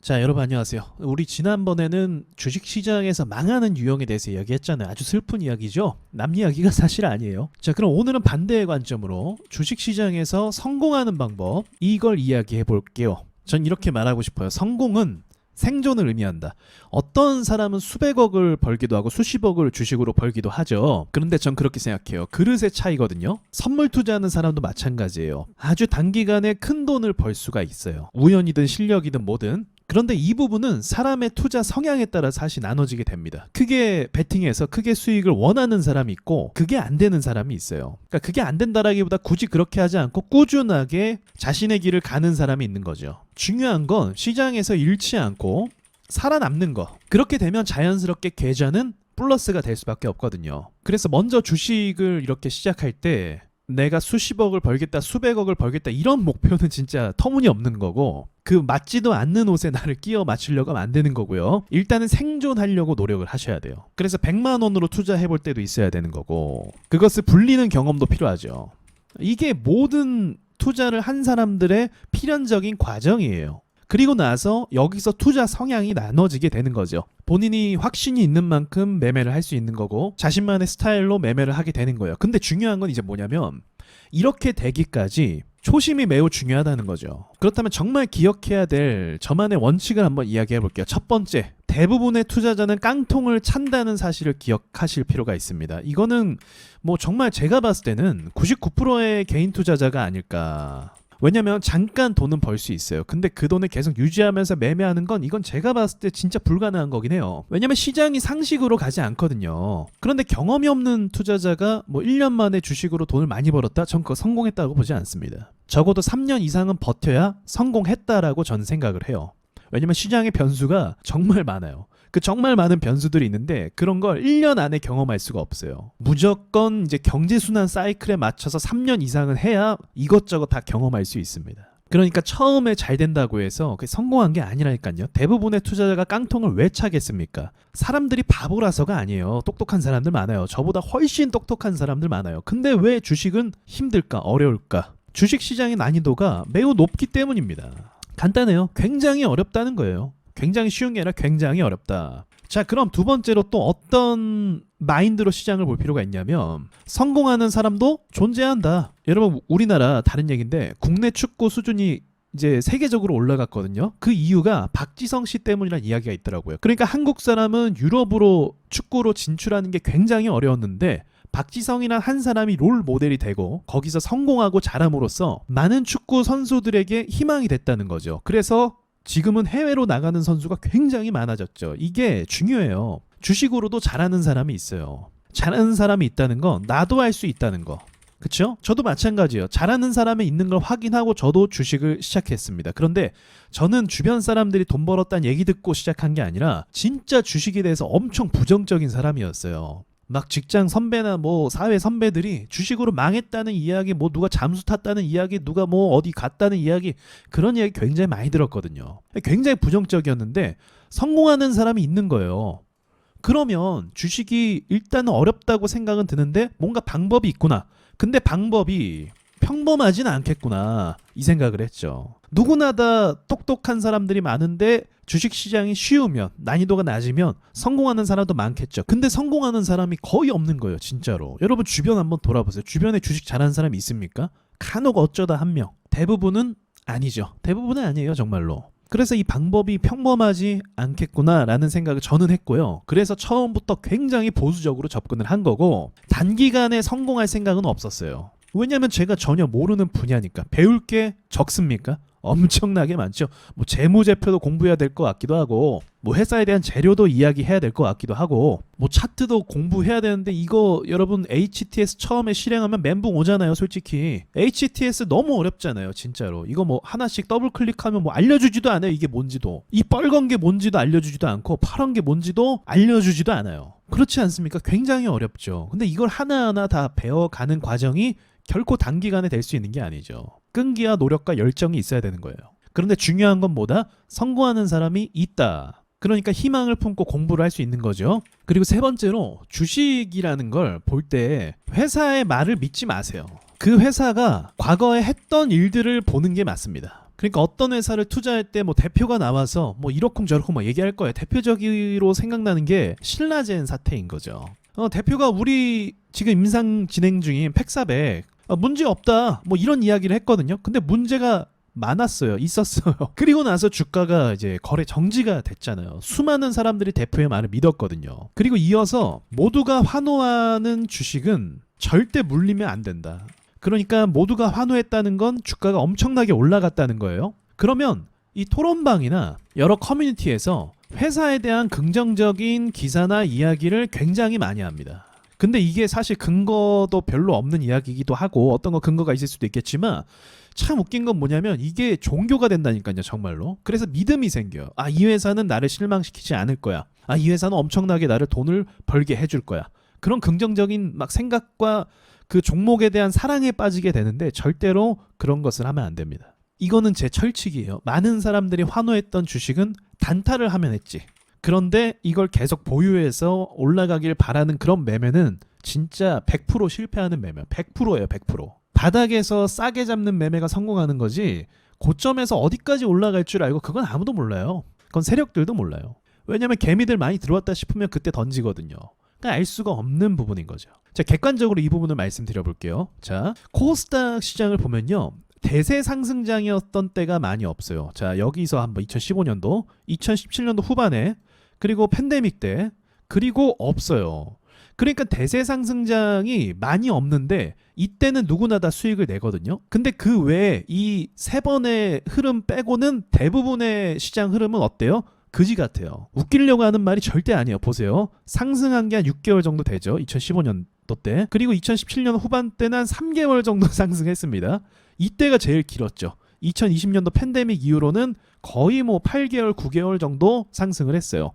자, 여러분 안녕하세요. 우리 지난번에는 주식시장에서 망하는 유형에 대해서 이야기했잖아요. 아주 슬픈 이야기죠. 남 이야기가 사실 아니에요. 자, 그럼 오늘은 반대의 관점으로 주식시장에서 성공하는 방법, 이걸 이야기해 볼게요. 전 이렇게 말하고 싶어요. 성공은 생존을 의미한다. 어떤 사람은 수백억을 벌기도 하고 수십억을 주식으로 벌기도 하죠. 그런데 전 그렇게 생각해요. 그릇의 차이거든요. 선물 투자하는 사람도 마찬가지예요. 아주 단기간에 큰 돈을 벌 수가 있어요. 우연이든 실력이든 뭐든. 그런데 이 부분은 사람의 투자 성향에 따라 사실 나눠지게 됩니다. 크게 베팅해서 크게 수익을 원하는 사람이 있고 그게 안 되는 사람이 있어요. 그러니까 그게 안 된다라기보다 굳이 그렇게 하지 않고 꾸준하게 자신의 길을 가는 사람이 있는 거죠. 중요한 건 시장에서 잃지 않고 살아남는 거. 그렇게 되면 자연스럽게 계좌는 플러스가 될 수밖에 없거든요. 그래서 먼저 주식을 이렇게 시작할 때 내가 수십억을 벌겠다, 수백억을 벌겠다 이런 목표는 진짜 터무니없는 거고 그 맞지도 않는 옷에 나를 끼워 맞추려고 하면 안 되는 거고요. 일단은 생존하려고 노력을 하셔야 돼요. 그래서 100만 원으로 투자해 볼 때도 있어야 되는 거고 그것을 불리는 경험도 필요하죠. 이게 모든 투자를 한 사람들의 필연적인 과정이에요. 그리고 나서 여기서 투자 성향이 나눠지게 되는 거죠. 본인이 확신이 있는 만큼 매매를 할 수 있는 거고 자신만의 스타일로 매매를 하게 되는 거예요. 근데 중요한 건 이제 뭐냐면 이렇게 되기까지 초심이 매우 중요하다는 거죠. 그렇다면 정말 기억해야 될 저만의 원칙을 한번 이야기해 볼게요. 첫 번째, 대부분의 투자자는 깡통을 찬다는 사실을 기억하실 필요가 있습니다. 이거는 뭐 정말 제가 봤을 때는 99%의 개인 투자자가 아닐까. 왜냐면 잠깐 돈은 벌 수 있어요. 근데 그 돈을 계속 유지하면서 매매하는 건 이건 제가 봤을 때 진짜 불가능한 거긴 해요. 왜냐면 시장이 상식으로 가지 않거든요. 그런데 경험이 없는 투자자가 뭐 1년 만에 주식으로 돈을 많이 벌었다? 전 그거 성공했다고 보지 않습니다. 적어도 3년 이상은 버텨야 성공했다라고 전 생각을 해요. 왜냐면 시장의 변수가 정말 많아요. 그 정말 많은 변수들이 있는데 그런 걸 1년 안에 경험할 수가 없어요. 무조건 이제 경제순환 사이클에 맞춰서 3년 이상은 해야 이것저것 다 경험할 수 있습니다. 그러니까 처음에 잘 된다고 해서 그게 성공한 게 아니라니까요. 대부분의 투자자가 깡통을 왜 차겠습니까? 사람들이 바보라서가 아니에요. 똑똑한 사람들 많아요. 저보다 훨씬 똑똑한 사람들 많아요. 근데 왜 주식은 힘들까? 어려울까? 주식 시장의 난이도가 매우 높기 때문입니다. 간단해요. 굉장히 어렵다는 거예요. 굉장히 쉬운 게 아니라 굉장히 어렵다. 자, 그럼 두 번째로 또 어떤 마인드로 시장을 볼 필요가 있냐면 성공하는 사람도 존재한다. 여러분 우리나라 다른 얘기인데 국내 축구 수준이 이제 세계적으로 올라갔거든요. 그 이유가 박지성 씨 때문이라는 이야기가 있더라고요. 그러니까 한국 사람은 유럽으로 축구로 진출하는 게 굉장히 어려웠는데 박지성이란 한 사람이 롤 모델이 되고 거기서 성공하고 잘함으로써 많은 축구 선수들에게 희망이 됐다는 거죠. 그래서 지금은 해외로 나가는 선수가 굉장히 많아졌죠. 이게 중요해요. 주식으로도 잘하는 사람이 있어요. 잘하는 사람이 있다는 건 나도 할 수 있다는 거. 그쵸? 저도 마찬가지예요. 잘하는 사람이 있는 걸 확인하고 저도 주식을 시작했습니다. 그런데 저는 주변 사람들이 돈 벌었다는 얘기 듣고 시작한 게 아니라 진짜 주식에 대해서 엄청 부정적인 사람이었어요. 막 직장 선배나 뭐 사회 선배들이 주식으로 망했다는 이야기, 뭐 누가 잠수 탔다는 이야기, 누가 뭐 어디 갔다는 이야기, 그런 이야기 굉장히 많이 들었거든요. 굉장히 부정적이었는데 성공하는 사람이 있는 거예요. 그러면 주식이 일단은 어렵다고 생각은 드는데 뭔가 방법이 있구나. 근데 방법이 평범하진 않겠구나 이 생각을 했죠. 누구나 다 똑똑한 사람들이 많은데 주식시장이 쉬우면 난이도가 낮으면 성공하는 사람도 많겠죠. 근데 성공하는 사람이 거의 없는 거예요. 진짜로. 여러분 주변 한번 돌아보세요. 주변에 주식 잘하는 사람이 있습니까? 간혹 어쩌다 한 명. 대부분은 아니죠. 대부분은 아니에요. 정말로. 그래서 이 방법이 평범하지 않겠구나라는 생각을 저는 했고요. 그래서 처음부터 굉장히 보수적으로 접근을 한 거고 단기간에 성공할 생각은 없었어요. 왜냐면 제가 전혀 모르는 분야니까. 배울 게 적습니까? 엄청나게 많죠. 뭐 재무제표도 공부해야 될 것 같기도 하고 뭐 회사에 대한 재료도 이야기해야 될 것 같기도 하고 뭐 차트도 공부해야 되는데 이거 여러분 HTS 처음에 실행하면 멘붕 오잖아요. 솔직히 HTS 너무 어렵잖아요. 진짜로 이거 뭐 하나씩 더블 클릭하면 뭐 알려주지도 않아요. 이게 뭔지도 이 빨간 게 뭔지도 알려주지도 않고 파란 게 뭔지도 알려주지도 않아요. 그렇지 않습니까? 굉장히 어렵죠. 근데 이걸 하나하나 다 배워가는 과정이 결코 단기간에 될 수 있는 게 아니죠. 끈기와 노력과 열정이 있어야 되는 거예요. 그런데 중요한 건 뭐다? 성공하는 사람이 있다. 그러니까 희망을 품고 공부를 할 수 있는 거죠. 그리고 세 번째로 주식이라는 걸 볼 때 회사의 말을 믿지 마세요. 그 회사가 과거에 했던 일들을 보는 게 맞습니다. 그러니까 어떤 회사를 투자할 때 뭐 대표가 나와서 뭐 이러쿵저러쿵 막 얘기할 거예요. 대표적으로 생각나는 게 신라젠 사태인 거죠. 대표가 우리 지금 임상 진행 중인 팩사백 문제 없다 뭐 이런 이야기를 했거든요. 근데 문제가 많았어요. 있었어요. 그리고 나서 주가가 이제 거래 정지가 됐잖아요. 수많은 사람들이 대표의 말을 믿었거든요. 그리고 이어서 모두가 환호하는 주식은 절대 물리면 안 된다. 그러니까 모두가 환호했다는 건 주가가 엄청나게 올라갔다는 거예요. 그러면 이 토론방이나 여러 커뮤니티에서 회사에 대한 긍정적인 기사나 이야기를 굉장히 많이 합니다. 근데 이게 사실 근거도 별로 없는 이야기이기도 하고 어떤 거 근거가 있을 수도 있겠지만 참 웃긴 건 뭐냐면 이게 종교가 된다니까요, 정말로. 그래서 믿음이 생겨요. 아, 이 회사는 나를 실망시키지 않을 거야. 아, 이 회사는 엄청나게 나를 돈을 벌게 해줄 거야. 그런 긍정적인 막 생각과 그 종목에 대한 사랑에 빠지게 되는데 절대로 그런 것을 하면 안 됩니다. 이거는 제 철칙이에요. 많은 사람들이 환호했던 주식은 단타를 하면 했지. 그런데 이걸 계속 보유해서 올라가길 바라는 그런 매매는 진짜 100% 실패하는 매매. 100%예요, 100%. 바닥에서 싸게 잡는 매매가 성공하는 거지 고점에서 어디까지 올라갈 줄 알고 그건 아무도 몰라요. 그건 세력들도 몰라요. 왜냐면 개미들 많이 들어왔다 싶으면 그때 던지거든요. 그러니까 알 수가 없는 부분인 거죠. 자, 객관적으로 이 부분을 말씀드려 볼게요. 자, 코스닥 시장을 보면요. 대세 상승장이었던 때가 많이 없어요. 자, 여기서 한번 2015년도, 2017년도 후반에 그리고 팬데믹 때 그리고 없어요. 그러니까 대세 상승장이 많이 없는데 이때는 누구나 다 수익을 내거든요. 근데 그 외에 이 세 번의 흐름 빼고는 대부분의 시장 흐름은 어때요? 그지 같아요. 웃기려고 하는 말이 절대 아니에요. 보세요. 상승한 게 한 6개월 정도 되죠. 2015년도 때. 그리고 2017년 후반 때는 한 3개월 정도 상승했습니다. 이때가 제일 길었죠. 2020년도 팬데믹 이후로는 거의 뭐 8개월, 9개월 정도 상승을 했어요.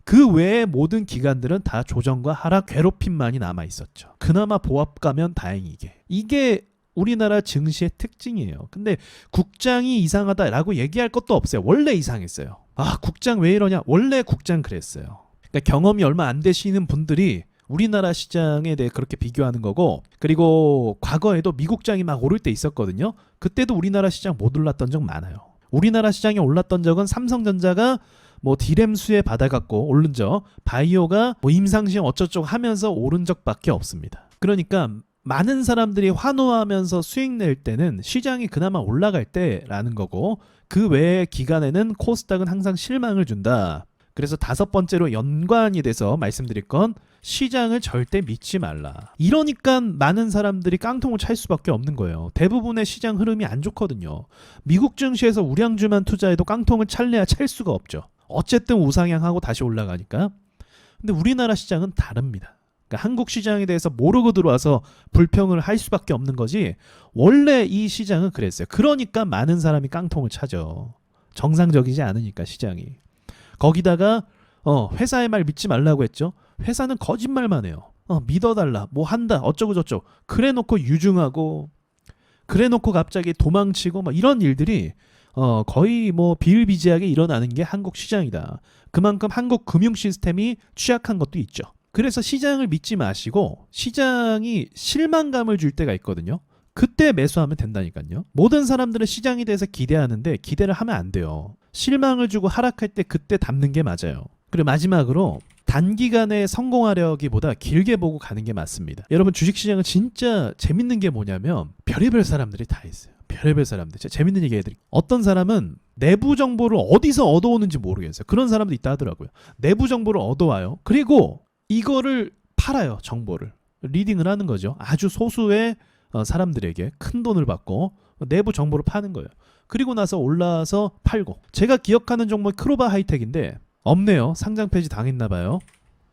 그 외의 모든 기간들은 다 조정과 하락, 괴롭힘만이 남아 있었죠. 그나마 보합 가면 다행이게. 이게 우리나라 증시의 특징이에요. 근데 국장이 이상하다라고 얘기할 것도 없어요. 원래 이상했어요. 아, 국장 왜 이러냐? 원래 국장 그랬어요. 그러니까 경험이 얼마 안 되시는 분들이 우리나라 시장에 대해 그렇게 비교하는 거고, 그리고 과거에도 미국장이 막 오를 때 있었거든요. 그때도 우리나라 시장 못 올랐던 적 많아요. 우리나라 시장이 올랐던 적은 삼성전자가 뭐 디램 수에 받아갖고 오른 적, 바이오가 뭐 임상시험 어쩌고저쩌고 하면서 오른 적밖에 없습니다. 그러니까 많은 사람들이 환호하면서 수익 낼 때는 시장이 그나마 올라갈 때라는 거고, 그 외의 기간에는 코스닥은 항상 실망을 준다. 그래서 다섯 번째로 연관이 돼서 말씀드릴 건 시장을 절대 믿지 말라. 이러니까 많은 사람들이 깡통을 찰 수밖에 없는 거예요. 대부분의 시장 흐름이 안 좋거든요. 미국 증시에서 우량주만 투자해도 깡통을 찰래야 찰 수가 없죠. 어쨌든 우상향하고 다시 올라가니까. 근데 우리나라 시장은 다릅니다. 그러니까 한국 시장에 대해서 모르고 들어와서 불평을 할 수밖에 없는 거지 원래 이 시장은 그랬어요. 그러니까 많은 사람이 깡통을 차죠. 정상적이지 않으니까 시장이. 거기다가 회사의 말 믿지 말라고 했죠. 회사는 거짓말만 해요. 믿어달라, 뭐 한다, 어쩌고 저쩌고. 그래놓고 유중하고, 그래놓고 갑자기 도망치고 막 이런 일들이 거의 뭐 비일비재하게 일어나는 게 한국 시장이다. 그만큼 한국 금융 시스템이 취약한 것도 있죠. 그래서 시장을 믿지 마시고 시장이 실망감을 줄 때가 있거든요. 그때 매수하면 된다니까요. 모든 사람들은 시장에 대해서 기대하는데 기대를 하면 안 돼요. 실망을 주고 하락할 때 그때 담는 게 맞아요. 그리고 마지막으로 단기간에 성공하려기보다 길게 보고 가는 게 맞습니다. 여러분, 주식시장은 진짜 재밌는 게 뭐냐면 별의별 사람들이 다 있어요. 별의별 사람들. 제가 재밌는 얘기 해드릴게요. 어떤 사람은 내부 정보를 어디서 얻어오는지 모르겠어요. 그런 사람도 있다 하더라고요. 내부 정보를 얻어와요. 그리고 이거를 팔아요. 정보를. 리딩을 하는 거죠. 아주 소수의 사람들에게 큰 돈을 받고 내부 정보를 파는 거예요. 그리고 나서 올라와서 팔고. 제가 기억하는 종목이 크로바 하이텍인데 없네요. 상장 폐지 당했나 봐요.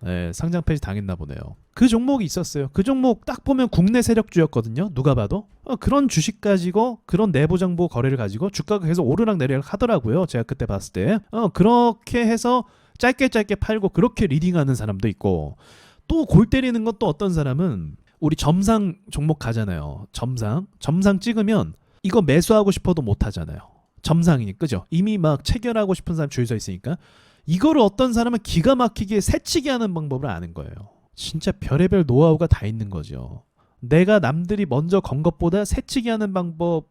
네, 상장 폐지 당했나 보네요. 그 종목이 있었어요. 그 종목 딱 보면 국내 세력주였거든요. 누가 봐도. 그런 주식 가지고 그런 내부 정보 거래를 가지고 주가가 계속 오르락내리락 하더라고요. 제가 그때 봤을 때. 그렇게 해서 짧게 팔고 그렇게 리딩하는 사람도 있고, 또 골 때리는 건 또 어떤 사람은 우리 점상 종목 가잖아요. 점상 찍으면 이거 매수하고 싶어도 못 하잖아요. 점상이니, 그죠? 이미 막 체결하고 싶은 사람 줄 서 있으니까 이거를 어떤 사람은 기가 막히게 새치기 하는 방법을 아는 거예요. 진짜 별의별 노하우가 다 있는 거죠. 내가 남들이 먼저 건 것보다 새치기 하는 방법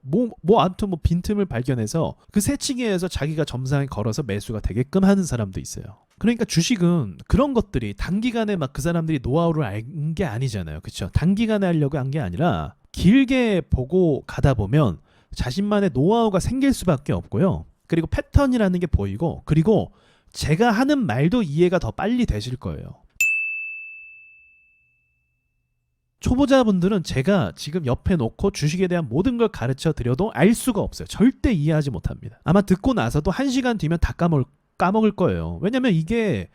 아무튼 뭐 빈틈을 발견해서 그 새치기에서 자기가 점상에 걸어서 매수가 되게끔 하는 사람도 있어요. 그러니까 주식은 그런 것들이 단기간에 막 그 사람들이 노하우를 알 게 아니잖아요. 그렇죠? 단기간에 하려고 한 게 아니라 길게 보고 가다 보면 자신만의 노하우가 생길 수밖에 없고요. 그리고 패턴이라는 게 보이고, 그리고 제가 하는 말도 이해가 더 빨리 되실 거예요. 초보자분들은 제가 지금 옆에 놓고 주식에 대한 모든 걸 가르쳐 드려도 알 수가 없어요. 절대 이해하지 못합니다. 아마 듣고 나서도 1시간 뒤면 다 까먹을 거예요. 왜냐면 이게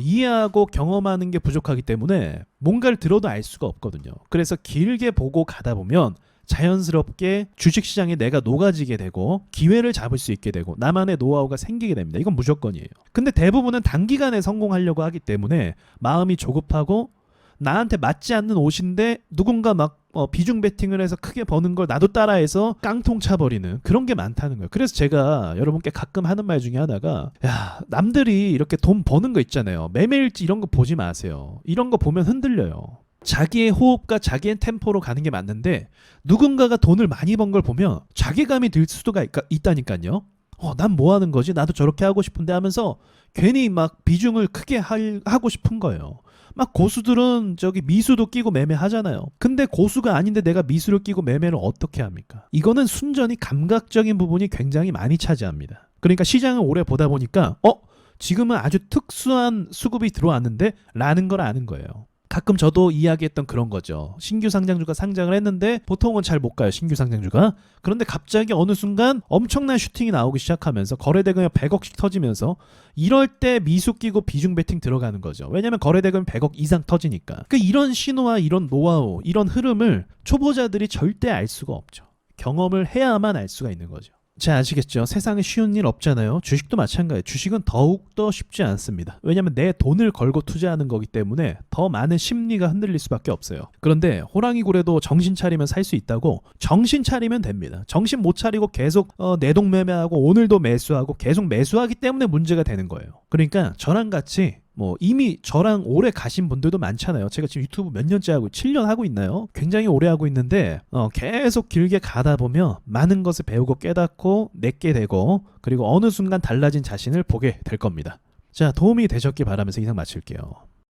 이해하고 경험하는 게 부족하기 때문에 뭔가를 들어도 알 수가 없거든요. 그래서 길게 보고 가다 보면 자연스럽게 주식시장에 내가 녹아지게 되고 기회를 잡을 수 있게 되고 나만의 노하우가 생기게 됩니다. 이건 무조건이에요. 근데 대부분은 단기간에 성공하려고 하기 때문에 마음이 조급하고 나한테 맞지 않는 옷인데 누군가 막 비중 베팅을 해서 크게 버는 걸 나도 따라해서 깡통 차버리는 그런 게 많다는 거예요. 그래서 제가 여러분께 가끔 하는 말 중에 하나가, 야, 남들이 이렇게 돈 버는 거 있잖아요. 매매일지 이런 거 보지 마세요. 이런 거 보면 흔들려요. 자기의 호흡과 자기의 템포로 가는 게 맞는데 누군가가 돈을 많이 번 걸 보면 자괴감이 들 수도 있다니까요. 난 뭐 하는 거지? 나도 저렇게 하고 싶은데 하면서 괜히 막 비중을 크게 하고 싶은 거예요. 막 고수들은 저기 미수도 끼고 매매하잖아요. 근데 고수가 아닌데 내가 미수를 끼고 매매를 어떻게 합니까? 이거는 순전히 감각적인 부분이 굉장히 많이 차지합니다. 그러니까 시장을 오래 보다 보니까 지금은 아주 특수한 수급이 들어왔는데 라는 걸 아는 거예요. 가끔 저도 이야기했던 그런 거죠. 신규 상장주가 상장을 했는데 보통은 잘 못 가요. 신규 상장주가. 그런데 갑자기 어느 순간 엄청난 슈팅이 나오기 시작하면서 거래대금이 100억씩 터지면서 이럴 때 미수 끼고 비중 베팅 들어가는 거죠. 왜냐하면 거래대금이 100억 이상 터지니까. 그러니까 이런 신호와 이런 노하우, 이런 흐름을 초보자들이 절대 알 수가 없죠. 경험을 해야만 알 수가 있는 거죠. 자, 아시겠죠? 세상에 쉬운 일 없잖아요. 주식도 마찬가지예요. 주식은 더욱더 쉽지 않습니다. 왜냐하면 내 돈을 걸고 투자하는 거기 때문에 더 많은 심리가 흔들릴 수밖에 없어요. 그런데 호랑이 굴에도 정신 차리면 살 수 있다고, 정신 차리면 됩니다. 정신 못 차리고 계속 내동 매매하고 오늘도 매수하고 계속 매수하기 때문에 문제가 되는 거예요. 그러니까 저랑 같이 이미 저랑 오래 가신 분들도 많잖아요. 제가 지금 유튜브 몇 년째 하고 7년 하고 있나요? 굉장히 오래 하고 있는데 계속 길게 가다 보면 많은 것을 배우고 깨닫고 내게 되고, 그리고 어느 순간 달라진 자신을 보게 될 겁니다. 자, 도움이 되셨기 바라면서 이상 마칠게요.